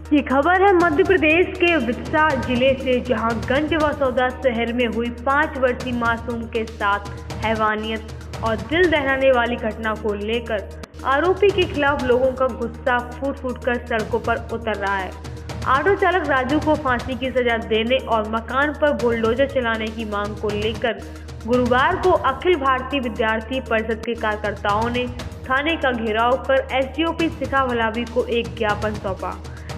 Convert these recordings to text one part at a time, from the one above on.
ये खबर है मध्य प्रदेश के विदिशा जिले से, जहां गंज वसौदा शहर में हुई 5 वर्षीय मासूम के साथ हैवानियत और दिल दहलाने वाली घटना को लेकर आरोपी के खिलाफ लोगों का गुस्सा फूट फूट कर सड़कों पर उतर रहा है। ऑटो चालक राजू को फांसी की सजा देने और मकान पर बुलडोजर चलाने की मांग को लेकर गुरुवार को अखिल भारतीय विद्यार्थी परिषद के कार्यकर्ताओं ने थाने का घेराव कर एसडीओपी शिखा भलावी को एक ज्ञापन सौंपा।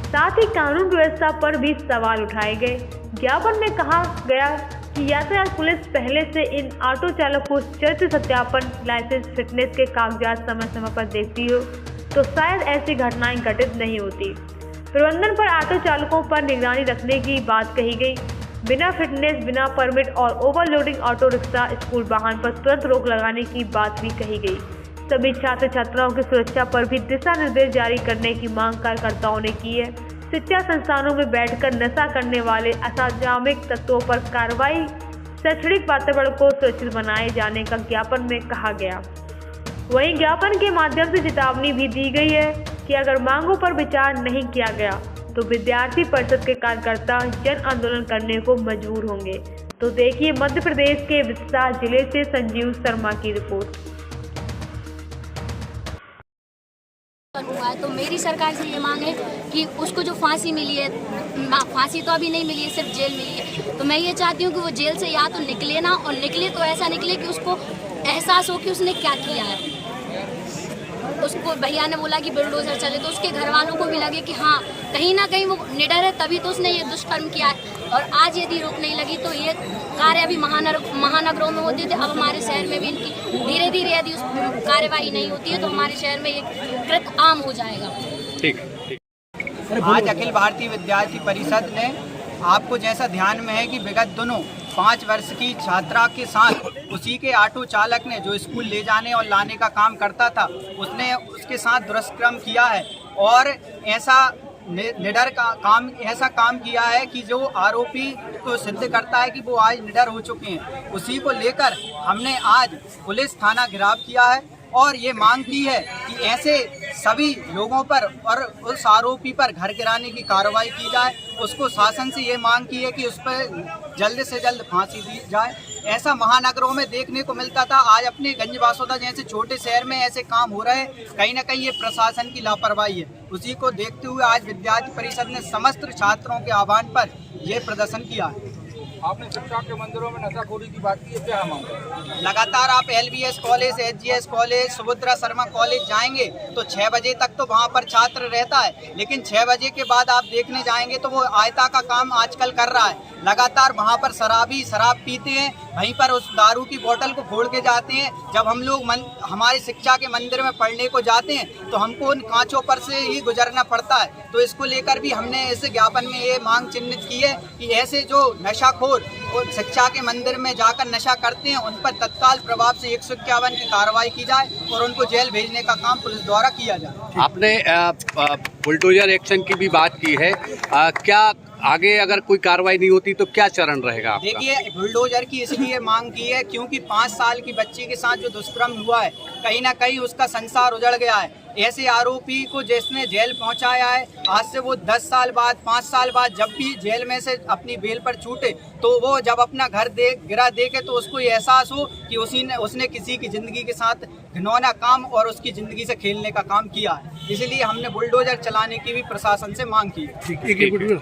साथ ही कानून व्यवस्था पर भी सवाल उठाए गए। ज्ञापन में कहा गया कि यातायात पुलिस पहले से इन ऑटो चालक को चरित्र सत्यापन, लाइसेंस, फिटनेस के कागजात समय समय पर देखती हो तो शायद ऐसी घटनाएं घटित नहीं होती। प्रबंधन पर ऑटो चालकों पर निगरानी रखने की बात कही गई। बिना फिटनेस, बिना परमिट और ओवरलोडिंग ऑटो रिक्शा, स्कूल वाहन पर तुरंत रोक लगाने की बात भी कही गई। सभी छात्र छात्राओं की सुरक्षा पर भी दिशा निर्देश जारी करने की मांग कार्यकर्ताओं ने की है। शिक्षा संस्थानों में बैठकर नशा करने वाले असामाजिक तत्वों पर कार्रवाई, शैक्षणिक वातावरण को सुरक्षित बनाए जाने का ज्ञापन में कहा गया। वहीं ज्ञापन के माध्यम से चेतावनी भी दी गई है कि अगर मांगों पर विचार नहीं किया गया तो विद्यार्थी परिषद के कार्यकर्ता जन आंदोलन करने को मजबूर होंगे। तो देखिए मध्य प्रदेश के विदिशा जिले से संजीव शर्मा की रिपोर्ट। हुआ है तो मेरी सरकार से ये मांग है कि उसको जो फांसी मिली है, फांसी तो अभी नहीं मिली है, सिर्फ जेल मिली है, तो मैं ये चाहती हूँ कि वो जेल से या तो निकले ना, और निकले तो ऐसा निकले कि उसको एहसास हो कि उसने क्या किया है। उसको भैया ने बोला कि बुलडोजर चले, तो उसके घर वालों को भी लगे कि हाँ कहीं ना कहीं वो निडर है, तभी तो उसने ये दुष्कर्म किया है। और आज यदि रोक नहीं लगी तो ये कार्य अभी महानगरों में होते थे, अब हमारे शहर में भी इनकी धीरे धीरे यदि उस कार्यवाही नहीं होती है तो हमारे शहर में ये कृत आम हो जाएगा। ठीक। आज अखिल भारतीय विद्यार्थी परिषद ने, आपको जैसा ध्यान में है कि विगत दिनों 5 वर्ष की छात्रा के साथ उसी के ऑटो चालक ने, जो स्कूल ले जाने और लाने का काम करता था, उसने उसके साथ दुष्कर्म किया है और ऐसा निडर का काम, ऐसा काम किया है कि जो आरोपी को सिद्ध करता है कि वो आज निडर हो चुके हैं। उसी को लेकर हमने आज पुलिस थाना घेराव किया है और ये मांग की है कि ऐसे सभी लोगों पर और उस आरोपी पर घर गिराने की कार्रवाई की जाए। उसको शासन से ये मांग की है कि उस पर जल्द से जल्द फांसी दी जाए। ऐसा महानगरों में देखने को मिलता था, आज अपने गंज वासौदा जैसे छोटे शहर में ऐसे काम हो रहे हैं। कहीं ना कहीं ये प्रशासन की लापरवाही है। उसी को देखते हुए आज विद्यार्थी परिषद ने समस्त छात्रों के आह्वान पर यह प्रदर्शन किया है। आपने शिक्षा के मंदिरों में नशाखोरी की बात की है, क्या मांग? लगातार आप LBS college, SGS college, Subhadra Sharma college जाएंगे तो 6 बजे तक तो वहाँ पर छात्र रहता है, लेकिन 6 बजे के बाद आप देखने जाएंगे तो वो आयता का काम आजकल कर रहा है। लगातार वहाँ पर शराब पीते हैं, वहीं पर उस दारू की बोतल को फोड़ के जाते हैं। जब हम लोग हमारे शिक्षा के मंदिर में पढ़ने को जाते हैं तो हमको उन कांचों पर से ही गुजरना पड़ता है। तो इसको लेकर भी हमने इस ज्ञापन में ये मांग चिन्हित की है कि ऐसे जो नशाखोर और शिक्षा के मंदिर में जाकर नशा करते हैं, उन पर तत्काल प्रभाव से 151 की कार्रवाई की जाए और उनको जेल भेजने का काम पुलिस द्वारा किया जाए। आपने बुलडोजर एक्शन की भी बात की है, क्या आगे अगर कोई कार्रवाई नहीं होती तो क्या चरण रहेगा आपका? देखिए, बुलडोजर की इसलिए मांग की है क्योंकि 5 साल की बच्ची के साथ जो दुष्कर्म हुआ है, कहीं ना कहीं उसका संसार उजड़ गया है। ऐसे आरोपी को जिसने जेल पहुंचाया है, आज से वो 10 साल बाद, 5 साल बाद जब भी जेल में से अपनी बेल पर छूटे तो वो जब अपना घर गिरा देखे तो उसको ये एहसास हो कि उसने किसी की जिंदगी के साथ घिनौना काम और उसकी जिंदगी से खेलने का काम किया है। इसलिए हमने बुलडोजर चलाने की भी प्रशासन से मांग की है।